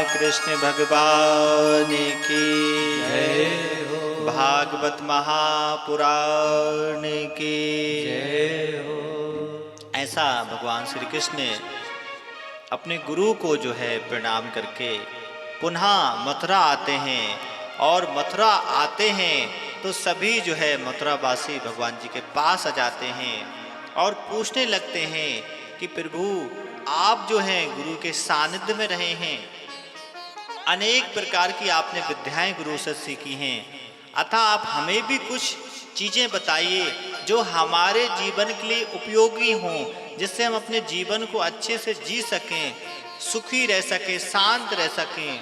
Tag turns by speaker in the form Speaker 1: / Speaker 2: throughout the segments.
Speaker 1: कृष्ण भगवान की
Speaker 2: जय हो।
Speaker 1: भागवत महापुराण की
Speaker 2: जय हो।
Speaker 1: ऐसा भगवान श्री कृष्ण अपने गुरु को जो है प्रणाम करके पुनः मथुरा आते हैं, और मथुरा आते हैं तो सभी जो है मथुरावासी भगवान जी के पास आ जाते हैं और पूछने लगते हैं कि प्रभु आप जो हैं गुरु के सानिध्य में रहे हैं, अनेक प्रकार की आपने विद्याएं गुरु से सीखी हैं, अतः आप हमें भी कुछ चीज़ें बताइए जो हमारे जीवन के लिए उपयोगी हों, जिससे हम अपने जीवन को अच्छे से जी सकें, सुखी रह सकें, शांत रह सकें,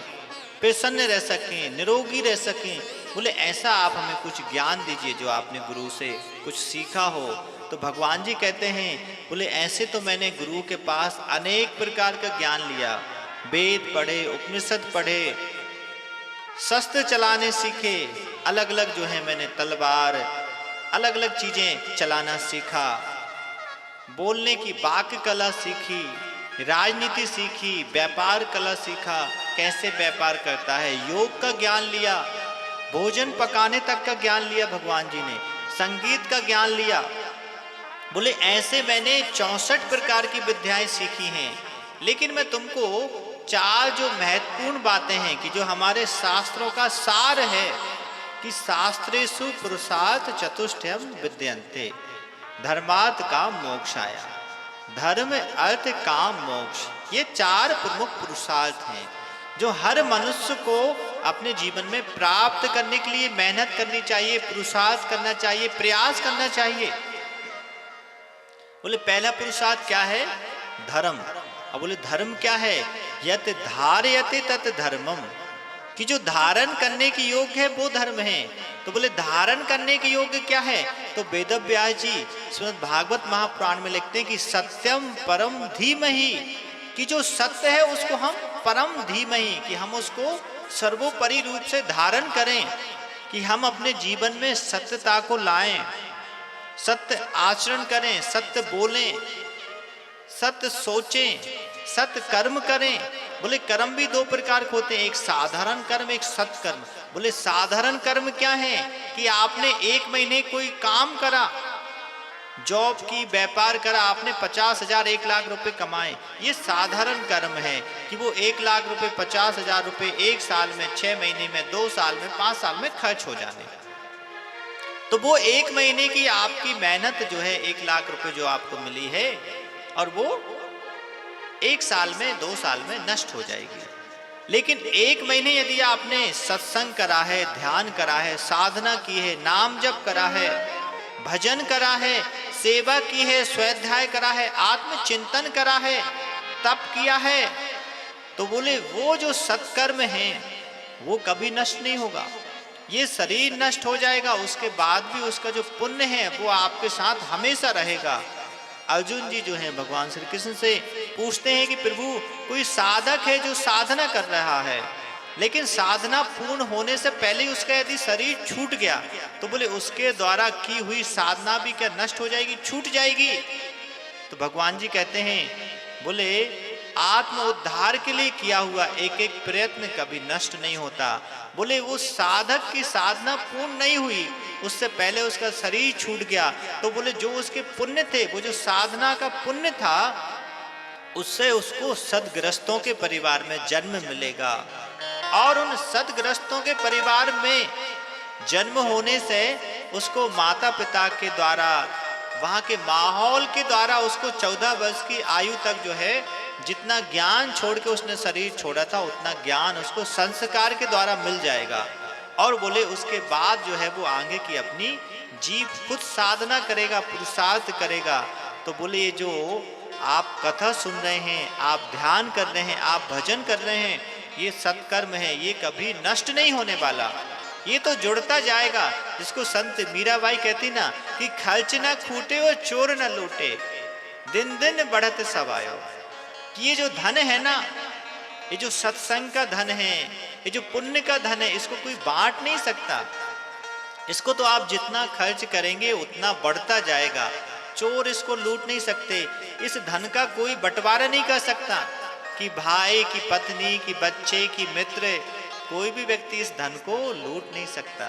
Speaker 1: प्रसन्न रह सकें, निरोगी रह सकें। बोले ऐसा आप हमें कुछ ज्ञान दीजिए जो आपने गुरु से कुछ सीखा हो। तो भगवान जी कहते हैं, बोले ऐसे तो मैंने गुरु के पास अनेक प्रकार का ज्ञान लिया, वेद पढ़े, उपनिषद पढ़े, शस्त्र चलाने सीखे, अलग अलग जो है मैंने तलवार, अलग अलग चीज़ें चलाना सीखा, बोलने की वाक्य कला सीखी, राजनीति सीखी, व्यापार कला सीखा, कैसे व्यापार करता है, योग का ज्ञान लिया, भोजन पकाने तक का ज्ञान लिया भगवान जी ने, संगीत का ज्ञान लिया। बोले ऐसे मैंने 64 प्रकार की विद्याएं सीखी हैं, लेकिन मैं तुमको 4 जो महत्वपूर्ण बातें हैं कि जो हमारे शास्त्रों का सार है कि शास्त्रेषु पुरुषार्थ चतुष्टयम विद्यन्ते, धर्मार्थ काम मोक्षाया, धर्म अर्थ काम मोक्ष, ये 4 प्रमुख पुरुषार्थ हैं जो हर मनुष्य को अपने जीवन में प्राप्त करने के लिए मेहनत करनी चाहिए, पुरुषार्थ करना चाहिए, प्रयास करना चाहिए। बोले पहला पुरुषार्थ क्या है? धर्म। अब बोले धर्म क्या है? यत धारयते तत् धर्मम, कि जो धारण करने के योग्य है वो धर्म है। तो बोले धारण करने के योग्य क्या है? तो वेदव्यास जी श्रीमद् भागवत महापुराण में लिखते हैं कि सत्यम परम धीमहि, कि जो सत्य है उसको हम परम धीमहि, कि हम उसको सर्वोपरि रूप से धारण करें, कि हम अपने जीवन में सत्यता को लाएं, सत्य आचरण करें, सत्य बोलें, सत्य सोचें, सत्य कर्म करें। बोले कर्म भी 2 प्रकार के होते हैं, एक साधारण कर्म, एक सत्कर्म। बोले साधारण कर्म क्या है? कि आपने 1 महीने कोई काम करा, जॉब की, व्यापार करा, आपने 50,000 1 लाख रुपए कमाए, ये साधारण कर्म है कि वो 1 लाख रुपए, 50,000 रुपए 1 साल में, 6 महीने में, 2 साल में, 5 साल में खर्च हो जाने। तो वो 1 महीने की आपकी मेहनत जो है 1 लाख रुपए जो आपको मिली है, और वो 1 साल में, 2 साल में नष्ट हो जाएगी। लेकिन 1 महीने यदि आपने सत्संग करा है, ध्यान करा है, साधना की है, नाम जप करा है, भजन करा है, सेवा की है, स्वाध्याय करा है, आत्मचिंतन करा है, तप किया है, तो बोले वो जो सत्कर्म है वो कभी नष्ट नहीं होगा। ये शरीर नष्ट हो जाएगा, उसके बाद भी उसका जो पुण्य है वो आपके साथ हमेशा रहेगा। अर्जुन जी जो हैं भगवान श्री कृष्ण से पूछते हैं कि प्रभु कोई साधक है जो साधना कर रहा है, लेकिन साधना पूर्ण होने से पहले ही उसका यदि शरीर छूट गया, तो बोले उसके द्वारा की हुई साधना भी क्या नष्ट हो जाएगी, छूट जाएगी? तो भगवान जी कहते हैं, बोले आत्म उद्धार के लिए किया हुआ एक एक प्रयत्न कभी नष्ट नहीं होता। बोले वो साधक की साधना पूर्ण नहीं हुई, उससे पहले उसका शरीर छूट गया, तो बोले जो उसके पुण्य थे, वो जो साधना का पुण्य था, उससे उसको सदग्रस्तों के परिवार में जन्म मिलेगा, और उन सदग्रस्तों के परिवार में जन्म होने से उसको माता पिता के द्वारा, वहाँ के माहौल के द्वारा उसको 14 वर्ष की आयु तक जो है जितना ज्ञान छोड़ के उसने शरीर छोड़ा था, उतना ज्ञान उसको संस्कार के द्वारा मिल जाएगा। और बोले उसके बाद जो है वो आगे की अपनी जीव खुद साधना करेगा, पुरुषार्थ करेगा। तो बोले ये जो आप कथा सुन रहे हैं, आप ध्यान कर रहे हैं, आप भजन कर रहे हैं, ये सत्कर्म है, ये कभी नष्ट नहीं होने वाला, ये तो जुड़ता जाएगा। जिसको संत मीराबाई कहती ना कि खर्च ना खूटे और चोर न लूटे, दिन दिन बढ़त सवायो, कि ये जो धन है ना, ये जो सत्संग का धन है, ये जो पुण्य का धन है, इसको कोई बांट नहीं सकता। इसको तो आप जितना खर्च करेंगे उतना बढ़ता जाएगा। चोर इसको लूट नहीं सकते, इस धन का कोई बंटवारा नहीं कर सकता कि भाई, की पत्नी, की बच्चे, की मित्र, कोई भी व्यक्ति इस धन को लूट नहीं सकता।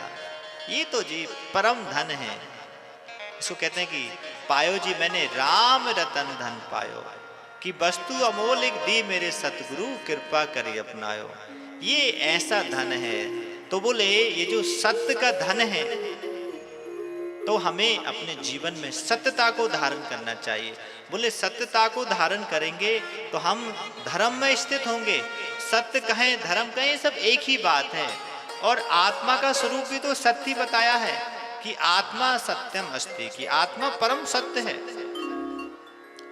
Speaker 1: ये तो जी परम धन है। इसको कहते हैं कि पायो जी मैंने राम रतन धन पायो, कि वस्तु अमोलिक दी मेरे सतगुरु, कृपा करी अपनायो। ये ऐसा धन है। तो बोले ये जो सत्य का धन है, तो हमें अपने जीवन में सत्यता को धारण करना चाहिए। बोले सत्यता को धारण करेंगे तो हम धर्म में स्थित होंगे। सत्य कहें धर्म कहें सब एक ही बात है। और आत्मा का स्वरूप भी तो सत्य ही बताया है कि आत्मा सत्यम अस्ति, कि आत्मा परम सत्य है।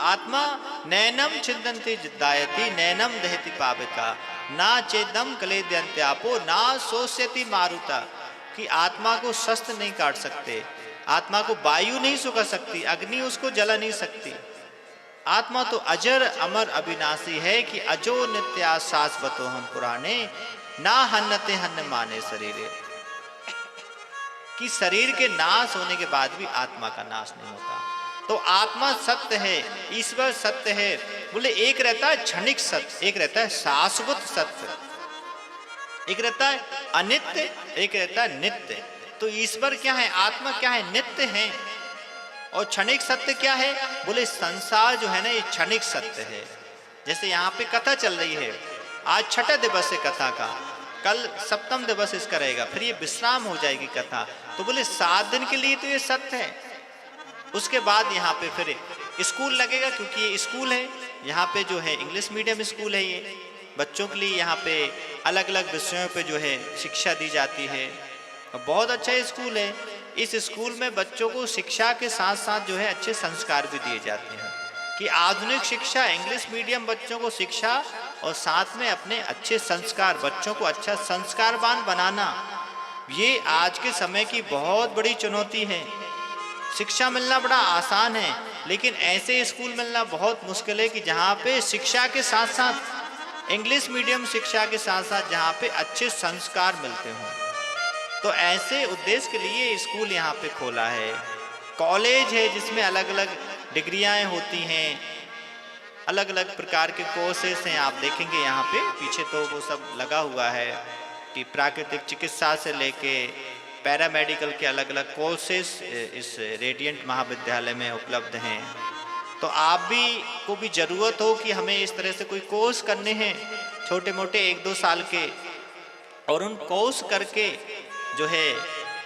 Speaker 1: आत्मा नैनम छिन्दन्ति जिद्दायति, नैनम दहति पावका, ना चेदम क्लेद्यन्त्यापो, ना शोष्यति मारुता, कि आत्मा को शस्त्र नहीं काट सकते, आत्मा को वायु नहीं सुखा सकती, अग्नि उसको जला नहीं सकती। आत्मा तो अजर अमर अविनाशी है कि अजो नित्या शाश्वतो हम पुराणे, ना हन्नते हन्न माने शरीरे, कि शरीर के नाश होने के बाद भी आत्मा का नाश नहीं होता। तो आत्मा सत्य है, ईश्वर सत्य है। बोले एक रहता है क्षणिक सत्य, एक रहता है शाश्वत सत्य, एक रहता है अनित्य, एक रहता है नित्य। तो ईश्वर क्या है, आत्मा क्या है, नित्य है। और क्षणिक सत्य क्या है, बोले संसार जो है ना ये क्षणिक सत्य है। जैसे यहाँ पे कथा चल रही है, आज छठा दिवस है कथा का, कल सप्तम दिवस इसका रहेगा, फिर ये विश्राम हो जाएगी कथा। तो बोले 7 दिन के लिए तो ये सत्य है। उसके बाद यहाँ पे फिर स्कूल लगेगा, क्योंकि ये स्कूल है, यहाँ पे जो है इंग्लिश मीडियम स्कूल है। ये बच्चों के लिए यहाँ पे अलग अलग विषयों पे जो है शिक्षा दी जाती है। बहुत अच्छा स्कूल है। इस स्कूल में बच्चों को शिक्षा के साथ साथ जो है अच्छे संस्कार भी दिए जाते हैं, कि आधुनिक शिक्षा, इंग्लिश मीडियम बच्चों को शिक्षा और साथ में अपने अच्छे संस्कार, बच्चों को अच्छा संस्कारवान बनाना, ये आज के समय की बहुत बड़ी चुनौती है। शिक्षा मिलना बड़ा आसान है, लेकिन ऐसे स्कूल मिलना बहुत मुश्किल है कि जहाँ पे शिक्षा के साथ साथ, इंग्लिश मीडियम शिक्षा के साथ साथ जहाँ पे अच्छे संस्कार मिलते हों। तो ऐसे उद्देश्य के लिए स्कूल यहाँ पे खोला है। कॉलेज है जिसमें अलग अलग डिग्रियाँ होती हैं, अलग अलग प्रकार के कोर्सेस हैं। आप देखेंगे यहाँ पे पीछे तो वो सब लगा हुआ है कि प्राकृतिक चिकित्सा से लेके पैरामेडिकल के अलग अलग कोर्सेस इस रेडियंट महाविद्यालय में उपलब्ध हैं। तो आप भी को भी ज़रूरत हो कि हमें इस तरह से कोई कोर्स करने हैं, छोटे मोटे 1-2 साल के, और उन कोर्स करके जो है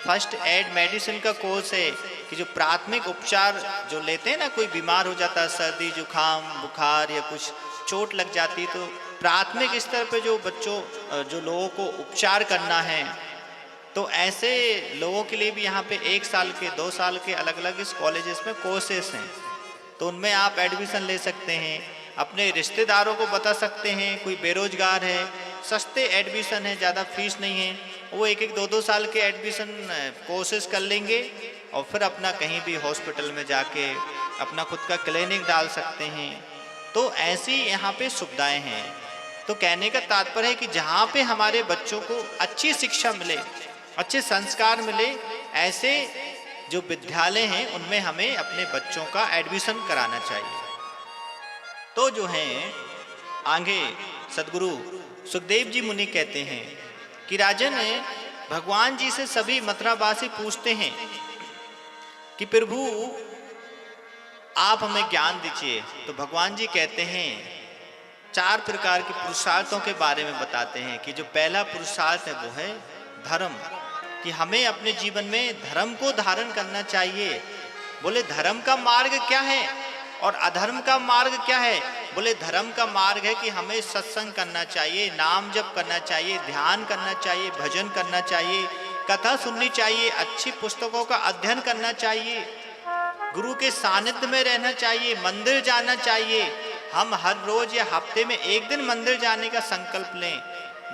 Speaker 1: फर्स्ट एड मेडिसिन का कोर्स है कि जो प्राथमिक उपचार जो लेते हैं ना, कोई बीमार हो जाता है, सर्दी जुकाम बुखार या कुछ चोट लग जाती, तो प्राथमिक स्तर पे जो बच्चों जो लोगों को उपचार करना है, तो ऐसे लोगों के लिए भी यहाँ पे 1 साल के 2 साल के अलग अलग इस कॉलेजेस में कोर्सेस हैं। तो उनमें आप एडमिशन ले सकते हैं, अपने रिश्तेदारों को बता सकते हैं, कोई बेरोजगार है, सस्ते एडमिशन है, ज़्यादा फीस नहीं है, वो 1-1 2-2 साल के एडमिशन कोर्सेज कर लेंगे और फिर अपना कहीं भी हॉस्पिटल में जाके अपना खुद का क्लिनिक डाल सकते हैं। तो ऐसी यहाँ पे सुविधाएं हैं। तो कहने का तात्पर्य है कि जहाँ पे हमारे बच्चों को अच्छी शिक्षा मिले, अच्छे संस्कार मिले, ऐसे जो विद्यालय हैं उनमें हमें अपने बच्चों का एडमिशन कराना चाहिए। तो जो हैं आगे सदगुरु सुखदेव जी मुनि कहते हैं कि राजन, भगवान जी से सभी मथुरावासी पूछते हैं कि प्रभु आप हमें ज्ञान दीजिए। तो भगवान जी कहते हैं 4 प्रकार के पुरुषार्थों के बारे में बताते हैं कि जो पहला पुरुषार्थ है वो है धर्म, कि हमें अपने जीवन में धर्म को धारण करना चाहिए। बोले धर्म का मार्ग क्या है और अधर्म का मार्ग क्या है? बोले धर्म का मार्ग है कि हमें सत्संग करना चाहिए, नाम जप करना चाहिए, ध्यान करना चाहिए, भजन करना चाहिए, कथा सुननी चाहिए, अच्छी पुस्तकों का अध्ययन करना चाहिए, गुरु के सानिध्य में रहना चाहिए, मंदिर जाना चाहिए। हम हर रोज या हफ्ते में 1 दिन मंदिर जाने का संकल्प लें।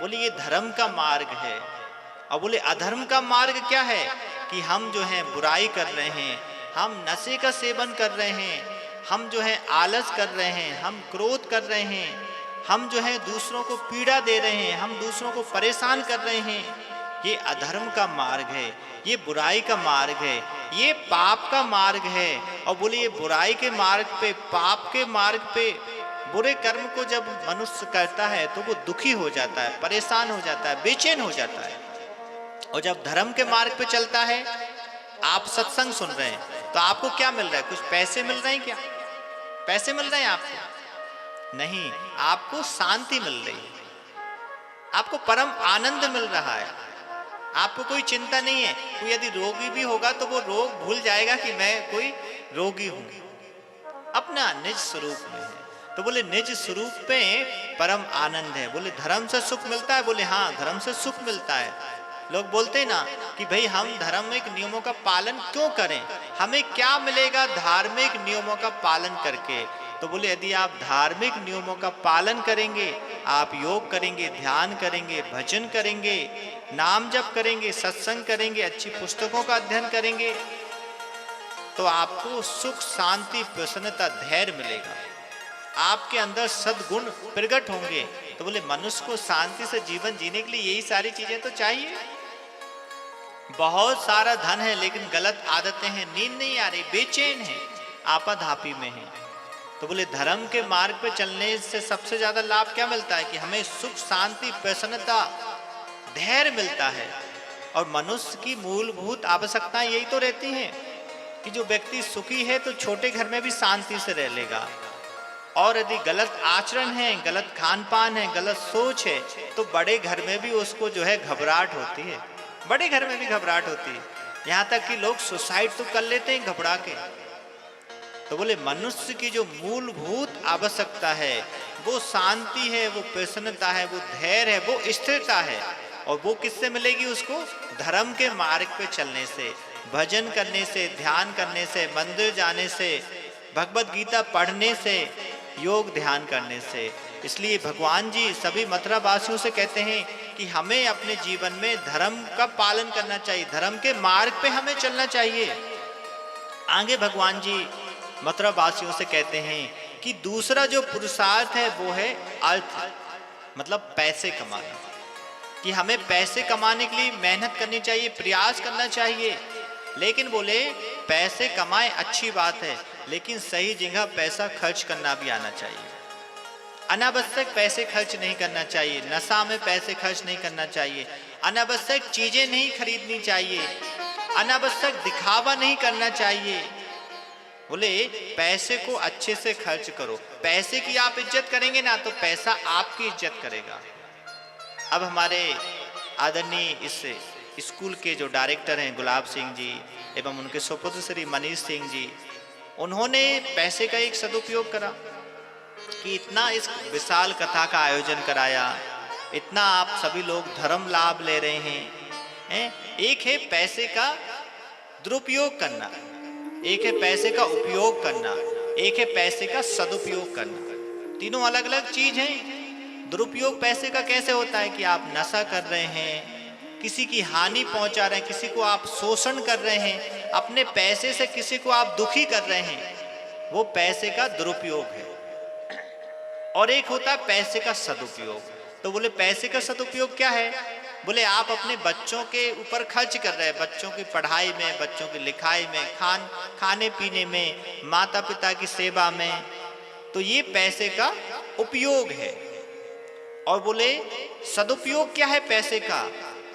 Speaker 1: बोले ये धर्म का मार्ग है। और बोले अधर्म का मार्ग क्या है? कि हम जो है बुराई कर रहे हैं, हम नशे का सेवन कर रहे हैं, हम जो है आलस कर रहे हैं, हम क्रोध कर रहे हैं, हम जो है दूसरों को पीड़ा दे रहे हैं, हम दूसरों को परेशान कर रहे हैं। ये अधर्म का मार्ग है, ये बुराई का मार्ग है, ये पाप का मार्ग है। और बोले ये बुराई के मार्ग पे, पाप के मार्ग पे बुरे कर्म को जब मनुष्य करता है तो वो दुखी हो जाता है, परेशान हो जाता है, बेचैन हो जाता है। और जब धर्म के मार्ग पे चलता है, आप सत्संग सुन रहे हैं तो आपको क्या मिल रहा है? कुछ पैसे मिल रहे हैं क्या? पैसे मिल रहे हैं आपको? नहीं, आपको शांति मिल रही है, आपको परम आनंद मिल रहा है, आपको कोई चिंता नहीं है। कोई यदि रोगी भी होगा तो वो रोग भूल जाएगा कि मैं कोई रोगी हूं, अपना निज स्वरूप में है। तो बोले निज स्वरूप पे परम आनंद है। बोले धर्म से सुख मिलता है? बोले हाँ, धर्म से सुख मिलता है। लोग बोलते हैं ना कि भाई हम धार्मिक नियमों का पालन क्यों करें, हमें क्या मिलेगा धार्मिक नियमों का पालन करके? तो बोले यदि आप धार्मिक नियमों का पालन करेंगे, आप योग करेंगे, ध्यान करेंगे, भजन करेंगे, नाम जप करेंगे, सत्संग करेंगे, अच्छी पुस्तकों का अध्ययन करेंगे, तो आपको सुख, शांति, प्रसन्नता, धैर्य मिलेगा, आपके अंदर सद्गुण प्रकट होंगे। तो बोले मनुष्य को शांति से जीवन जीने के लिए यही सारी चीजें तो चाहिए। बहुत सारा धन है लेकिन गलत आदतें हैं, नींद नहीं आ रही, बेचैन है, आपाधापी में है। तो बोले धर्म के मार्ग पे चलने से सबसे ज्यादा लाभ क्या मिलता है? कि हमें सुख, शांति, प्रसन्नता, धैर्य मिलता है। और मनुष्य की मूलभूत आवश्यकताएं यही तो रहती हैं कि जो व्यक्ति सुखी है तो छोटे घर में भी शांति से रह लेगा, और यदि गलत आचरण है, गलत खान पान है, गलत सोच है, तो बड़े घर में भी उसको जो है घबराहट होती है, बड़े घर में भी घबराहट होती है, यहाँ तक कि लोग सुसाइड तो कर लेते हैं घबरा के। तो बोले मनुष्य की जो मूलभूत आवश्यकता है वो शांति है, वो प्रसन्नता है, वो धैर्य है, वो स्थिरता है। और वो किससे मिलेगी उसको? धर्म के मार्ग पे चलने से, भजन करने से, ध्यान करने से, मंदिर जाने से, भगवत गीता पढ़ने से, योग ध्यान करने से। इसलिए भगवान जी सभी मथुरा वासियों से कहते हैं कि हमें अपने जीवन में धर्म का पालन करना चाहिए, धर्म के मार्ग पे हमें चलना चाहिए। आगे भगवान जी मथुरा वासियों से कहते हैं कि दूसरा जो पुरुषार्थ है वो है अर्थ, मतलब पैसे कमाना, कि हमें पैसे कमाने के लिए मेहनत करनी चाहिए, प्रयास करना चाहिए। लेकिन बोले पैसे कमाए अच्छी बात है, लेकिन सही जगह पैसा खर्च करना भी आना चाहिए। अनावश्यक पैसे खर्च नहीं करना चाहिए, नशा में पैसे खर्च नहीं करना चाहिए, अनावश्यक चीजें नहीं खरीदनी चाहिए, अनावश्यक दिखावा नहीं करना चाहिए। बोले पैसे को अच्छे से खर्च करो, पैसे की आप इज्जत करेंगे ना तो पैसा आपकी इज्जत करेगा। अब हमारे आदरणीय इस स्कूल के जो डायरेक्टर हैं गुलाब सिंह जी एवं उनके सुपुत्र श्री मनीष सिंह जी, उन्होंने पैसे का एक सदुपयोग करा कि इतना इस विशाल कथा का आयोजन कराया, इतना आप सभी लोग धर्म लाभ ले रहे हैं। एक है पैसे का दुरुपयोग करना, एक है पैसे का उपयोग करना, एक है पैसे का सदुपयोग करना। तीनों अलग अलग चीज हैं। दुरुपयोग पैसे का कैसे होता है कि आप नशा कर रहे हैं, किसी की हानि पहुंचा रहे हैं, किसी को आप शोषण कर रहे हैं, अपने पैसे से किसी को आप दुखी कर रहे हैं, वो पैसे का दुरुपयोग है। और एक होता है पैसे का सदुपयोग। तो बोले पैसे का सदुपयोग क्या है? बोले आप अपने बच्चों के ऊपर खर्च कर रहे हैं, बच्चों की पढ़ाई में, बच्चों की लिखाई में, खाने पीने में, माता पिता की सेवा में, तो ये पैसे का उपयोग है। और बोले सदुपयोग क्या है पैसे का?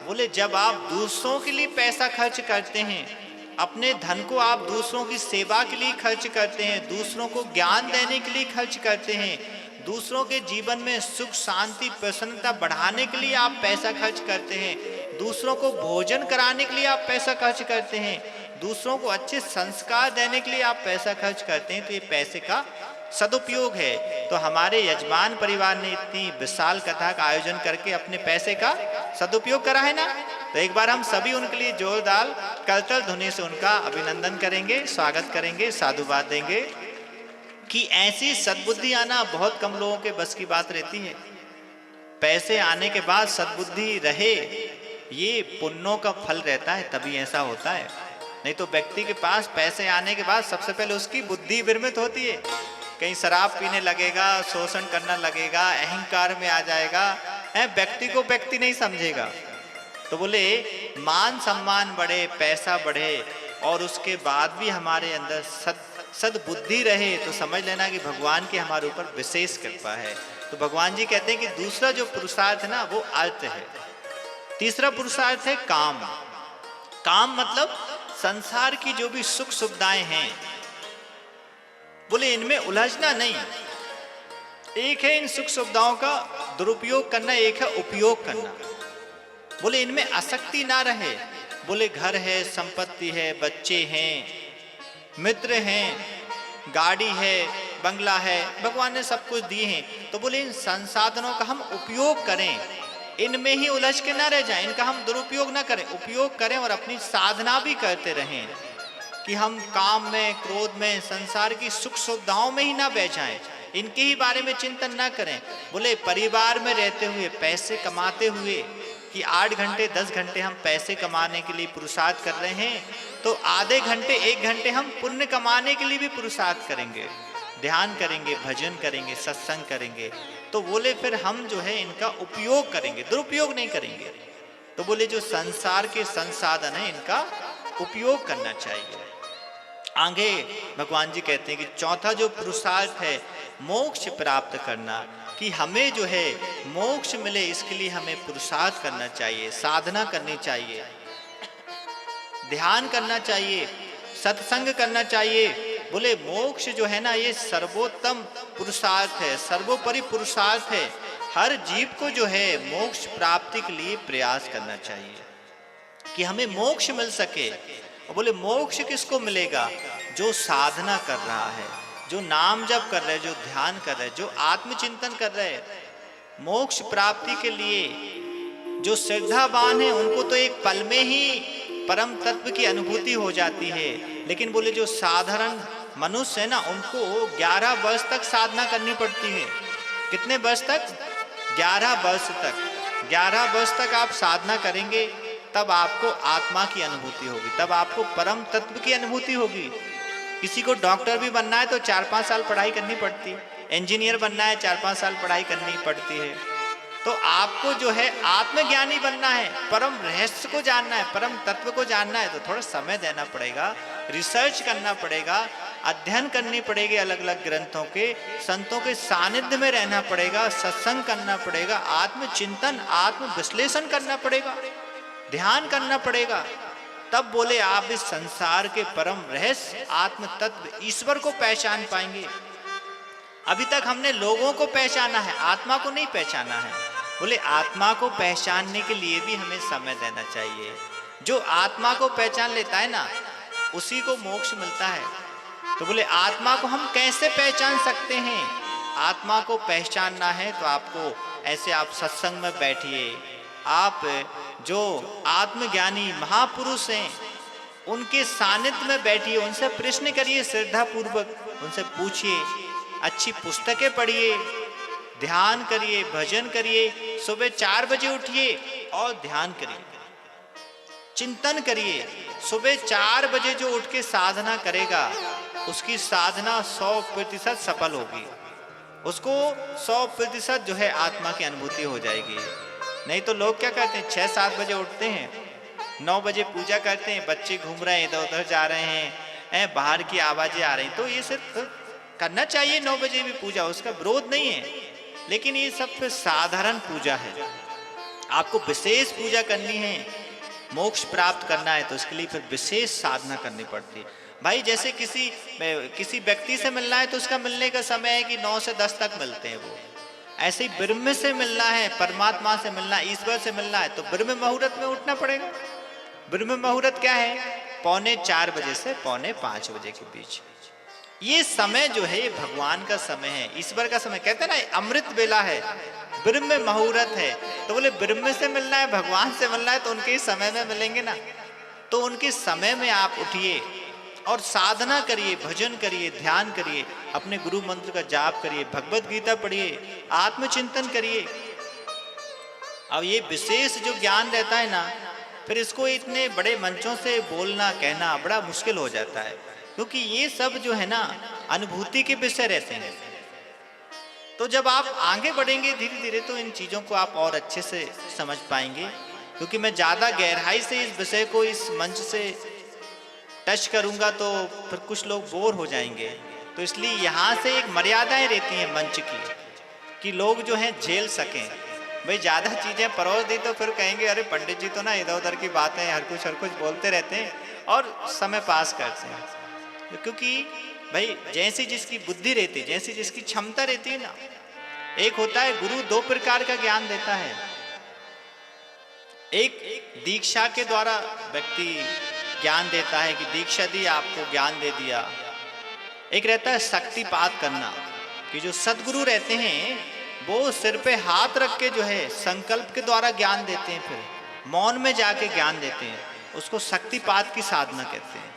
Speaker 1: बोले जब आप दूसरों के लिए पैसा खर्च करते हैं, अपने धन को आप दूसरों की सेवा के लिए खर्च करते हैं, दूसरों को ज्ञान देने के लिए खर्च करते हैं, दूसरों के जीवन में सुख, शांति, प्रसन्नता बढ़ाने के लिए आप पैसा खर्च करते हैं, दूसरों को भोजन कराने के लिए आप पैसा खर्च करते हैं, दूसरों को अच्छे संस्कार देने के लिए आप पैसा खर्च करते हैं, तो ये पैसे का सदुपयोग है। तो हमारे यजमान परिवार ने इतनी विशाल कथा का आयोजन करके अपने पैसे का सदुपयोग करा है ना, तो एक बार हम सभी उनके लिए जोरदार करताल ध्वनि से उनका अभिनंदन करेंगे, स्वागत करेंगे, साधुवाद देंगे। कि ऐसी सद्बुद्धि आना बहुत कम लोगों के बस की बात रहती है। पैसे आने के बाद सद्बुद्धि रहे, ये पुण्यों का फल रहता है, तभी ऐसा होता है। नहीं तो व्यक्ति के पास पैसे आने के बाद सबसे पहले उसकी बुद्धि विरमित होती है, कहीं शराब पीने लगेगा, शोषण करना लगेगा, अहंकार में आ जाएगा, व्यक्ति को व्यक्ति नहीं समझेगा। तो बोले मान सम्मान बढ़े, पैसा बढ़े, और उसके बाद भी हमारे अंदर सद्बुद्धि रहे तो समझ लेना कि भगवान की हमारे ऊपर विशेष कृपा है। तो भगवान जी कहते हैं कि दूसरा जो पुरुषार्थ है ना वो अर्थ है। तीसरा पुरुषार्थ है काम। काम मतलब संसार की जो भी सुख सुविधाएं हैं, बोले इनमें उलझना नहीं। एक है इन सुख सुविधाओं का दुरुपयोग करना, एक है उपयोग करना। बोले इनमें आसक्ति ना रहे। बोले घर है, संपत्ति है, बच्चे हैं, मित्र हैं, गाड़ी है, बंगला है, भगवान ने सब कुछ दिए हैं। तो बोले इन संसाधनों का हम उपयोग करें, इनमें ही उलझ के ना रह जाएं, इनका हम दुरुपयोग ना करें, उपयोग करें और अपनी साधना भी करते रहें कि हम काम में, क्रोध में, संसार की सुख सुविधाओं में ही ना बह जाएं, इनके ही बारे में चिंतन ना करें। बोले परिवार में रहते हुए, पैसे कमाते हुए कि 8 घंटे 10 घंटे हम पैसे कमाने के लिए पुरुषार्थ कर रहे हैं, तो आधे घंटे 1 घंटे हम पुण्य कमाने के लिए भी पुरुषार्थ करेंगे, ध्यान करेंगे, भजन करेंगे, सत्संग करेंगे। तो बोले फिर हम जो है इनका उपयोग करेंगे, दुरुपयोग नहीं करेंगे। तो बोले जो संसार के संसाधन है इनका उपयोग करना चाहिए। आगे भगवान जी कहते हैं कि चौथा जो पुरुषार्थ है मोक्ष प्राप्त करना, कि हमें जो है मोक्ष मिले इसके लिए हमें पुरुषार्थ करना चाहिए, साधना करनी चाहिए, ध्यान करना चाहिए, सत्संग करना चाहिए। बोले मोक्ष जो है ना ये सर्वोत्तम पुरुषार्थ है, सर्वोपरि पुरुषार्थ है। हर जीव को जो है मोक्ष प्राप्ति के लिए प्रयास करना चाहिए कि हमें मोक्ष मिल सके। और बोले मोक्ष किसको मिलेगा? जो साधना कर रहा है, जो नाम जप कर रहे हैं, जो ध्यान कर रहे हैं, जो आत्मचिंतन कर रहे हैं। मोक्ष प्राप्ति के लिए जो श्रद्धावान है उनको तो एक पल में ही परम तत्व की अनुभूति हो जाती है। लेकिन बोले जो साधारण मनुष्य है ना उनको 11 वर्ष तक साधना करनी पड़ती है। कितने वर्ष तक? 11 वर्ष तक। 11 वर्ष तक आप साधना करेंगे तब आपको आत्मा की अनुभूति होगी, तब आपको परम तत्व की अनुभूति होगी। किसी को डॉक्टर भी बनना है तो 4-5 साल पढ़ाई करनी पड़ती है, इंजीनियर बनना है 4-5 साल पढ़ाई करनी पड़ती है। तो आपको जो है आत्मज्ञानी बनना है, परम रहस्य को जानना है, परम तत्व को जानना है, तो थोड़ा समय देना पड़ेगा, रिसर्च करना पड़ेगा, अध्ययन करनी पड़ेगी अलग अलग ग्रंथों के, संतों के सानिध्य में रहना पड़ेगा, सत्संग करना पड़ेगा, आत्मचिंतन, आत्म विश्लेषण करना पड़ेगा, ध्यान करना पड़ेगा। तब बोले आप इस संसार के परम रहस्य, आत्म तत्व, ईश्वर को पहचान पाएंगे। अभी तक हमने लोगों को पहचाना है, आत्मा को नहीं पहचाना है। बोले आत्मा को पहचानने के लिए भी हमें समय देना चाहिए। जो आत्मा को पहचान लेता है ना उसी को मोक्ष मिलता है। तो बोले आत्मा को हम कैसे पहचान सकते हैं? आत्मा को पहचानना है तो आपको ऐसे आप सत्संग में बैठिए, आप जो आत्मज्ञानी महापुरुष हैं उनके सानिध्य में बैठिए, उनसे प्रश्न करिए श्रद्धा पूर्वक, उनसे पूछिए, अच्छी पुस्तकें पढ़िए, ध्यान करिए, भजन करिए, सुबह 4 बजे उठिए और ध्यान करिए, चिंतन करिए। सुबह 4 बजे जो उठ के साधना करेगा उसकी साधना 100% सफल होगी, उसको 100% जो है आत्मा की अनुभूति हो जाएगी। नहीं तो लोग क्या करते हैं, 6-7 बजे उठते हैं, 9 बजे पूजा करते हैं, बच्चे घूम रहे हैं, इधर उधर जा रहे हैं, बाहर की आवाजें आ रही। तो ये सिर्फ करना चाहिए 9 बजे भी पूजा, उसका विरोध नहीं है, लेकिन ये सब फिर साधारण पूजा है। आपको विशेष पूजा करनी है, मोक्ष प्राप्त करना है तो उसके लिए फिर विशेष साधना करनी पड़ती है। भाई जैसे किसी व्यक्ति से मिलना है तो उसका मिलने का समय है कि 9 से 10 तक मिलते हैं वो। ऐसे ही ब्रह्म से मिलना है, परमात्मा से मिलना है, ईश्वर से मिलना है तो ब्रह्म मुहूर्त में उठना पड़ेगा। ब्रह्म मुहूर्त क्या है? 4:45 बजे से 4:45 बजे के बीच। ये समय जो है ये भगवान का समय है, ईश्वर का समय। कहते हैं ना अमृत बेला है, ब्रह्म मुहूर्त है। तो बोले ब्रह्म से मिलना है, भगवान से मिलना है तो उनके ही समय में मिलेंगे ना। तो उनके समय में आप उठिए और साधना करिए, भजन करिए, ध्यान करिए, अपने गुरु मंत्र का जाप करिए, भगवत गीता पढ़िए, आत्मचिंतन करिए। अब ये विशेष जो ज्ञान रहता है ना, फिर इसको इतने बड़े मंचों से बोलना कहना बड़ा मुश्किल हो जाता है, क्योंकि ये सब जो है ना अनुभूति के विषय रहते हैं। तो जब आप आगे बढ़ेंगे धीरे धीरे तो इन चीज़ों को आप और अच्छे से समझ पाएंगे। क्योंकि मैं ज़्यादा गहराई से इस विषय को इस मंच से टच करूंगा तो फिर कुछ लोग बोर हो जाएंगे। तो इसलिए यहाँ से एक मर्यादाएं रहती हैं मंच की, कि लोग जो हैं झेल सकें। भाई ज़्यादा चीज़ें परोस दी तो फिर कहेंगे अरे पंडित जी तो ना इधर उधर की बातें हर कुछ बोलते रहते हैं और समय पास करते हैं। क्योंकि भाई जैसी जिसकी बुद्धि रहती है, जैसी जिसकी क्षमता रहती है ना। एक होता है गुरु, दो प्रकार का ज्ञान देता है। एक दीक्षा के द्वारा व्यक्ति ज्ञान देता है कि दीक्षा दी, आपको ज्ञान दे दिया। एक रहता है शक्तिपात करना, कि जो सदगुरु रहते हैं वो सिर पे हाथ रख के जो है संकल्प के द्वारा ज्ञान देते हैं, फिर मौन में जाके ज्ञान देते हैं। उसको शक्तिपात की साधना कहते हैं।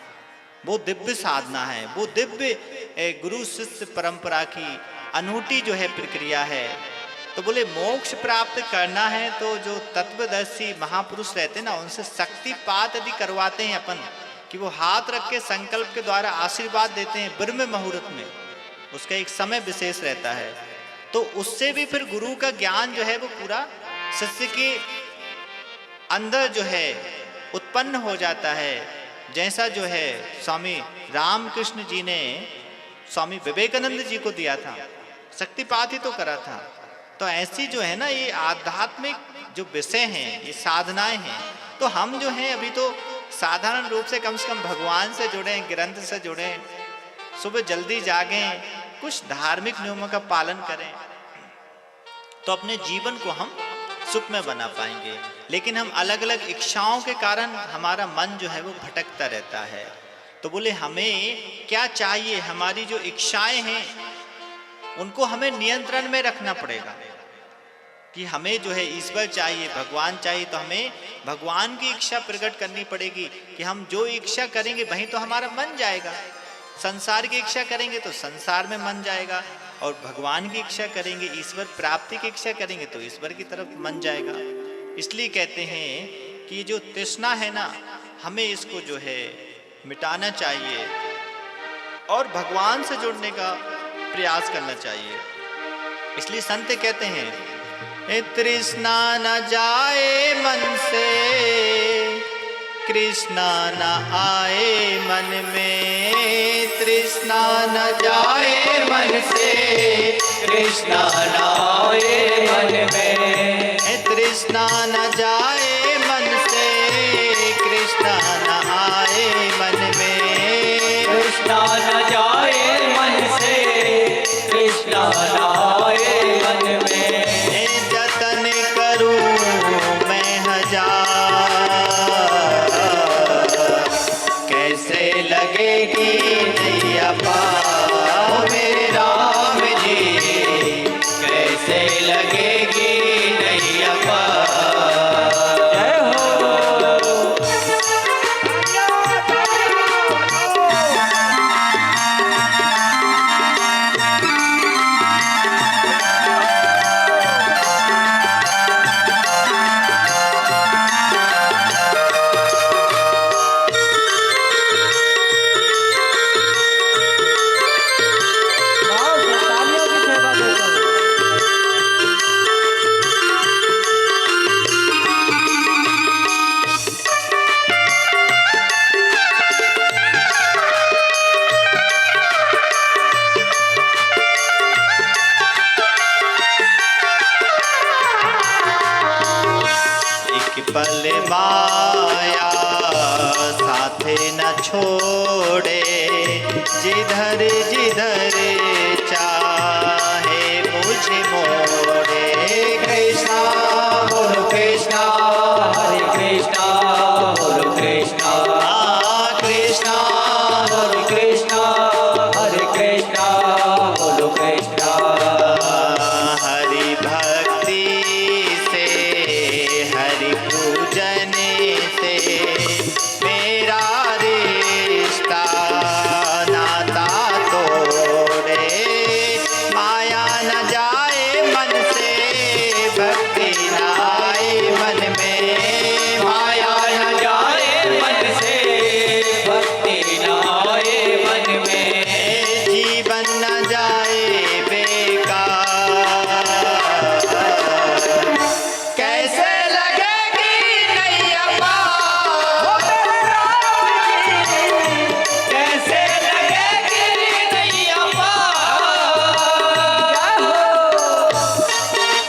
Speaker 1: वो दिव्य साधना है, वो दिव्य गुरु शिष्य परंपरा की अनूठी जो है प्रक्रिया है। तो बोले मोक्ष प्राप्त करना है तो जो तत्वदर्शी महापुरुष रहते हैं ना, उनसे शक्तिपात यदि करवाते हैं अपन, कि वो हाथ रख के संकल्प के द्वारा आशीर्वाद देते हैं ब्रह्म मुहूर्त में, उसका एक समय विशेष रहता है। तो उससे भी फिर गुरु का ज्ञान जो है वो पूरा शिष्य के अंदर जो है उत्पन्न हो जाता है। जैसा जो है स्वामी रामकृष्ण जी ने स्वामी विवेकानंद जी को दिया था, शक्तिपात ही तो करा था। तो ऐसी जो है ना ये आध्यात्मिक जो विषय हैं, ये साधनाएं हैं, तो हम जो हैं अभी तो साधारण रूप से कम भगवान से जुड़ें, ग्रंथ से जुड़ें, सुबह जल्दी जागें, कुछ धार्मिक नियमों का पालन करें, तो अपने जीवन को हम सुख में बना पाएंगे। लेकिन हम अलग अलग इच्छाओं के कारण हमारा मन जो है वो भटकता रहता है। तो बोले हमें क्या चाहिए, हमारी जो इच्छाएं हैं उनको हमें नियंत्रण में रखना पड़ेगा। कि हमें जो है ईश्वर चाहिए, भगवान चाहिए, तो हमें भगवान की इच्छा प्रकट करनी पड़ेगी कि हम जो इच्छा करेंगे वहीं तो हमारा मन जाएगा। संसार की इच्छा करेंगे तो संसार में मन जाएगा, और भगवान की इच्छा करेंगे, ईश्वर प्राप्ति की इच्छा करेंगे तो ईश्वर की तरफ मन जाएगा। इसलिए कहते हैं कि जो तृष्णा है ना, हमें इसको जो है मिटाना चाहिए और भगवान से जुड़ने का प्रयास करना चाहिए। इसलिए संत कहते हैं तृष्णा न जाए मन से, कृष्णा न आए मन में, तृष्णा न जाए मन से,
Speaker 2: कृष्णा न आए मन में,
Speaker 1: तृष्णा न जाए मन से, कृष्णा न आए मन में,
Speaker 2: कृष्णा न जाए मन से, कृष्णा न आए मन में,
Speaker 1: जतन करूं मैं हजार, कैसे लगेगी नैया पार, मेरे राम जी कैसे लगेगी नैया पार। जय हो। पल माया साथे न छोड़े, जिधर जिधर चाहे मुझे मोड़े,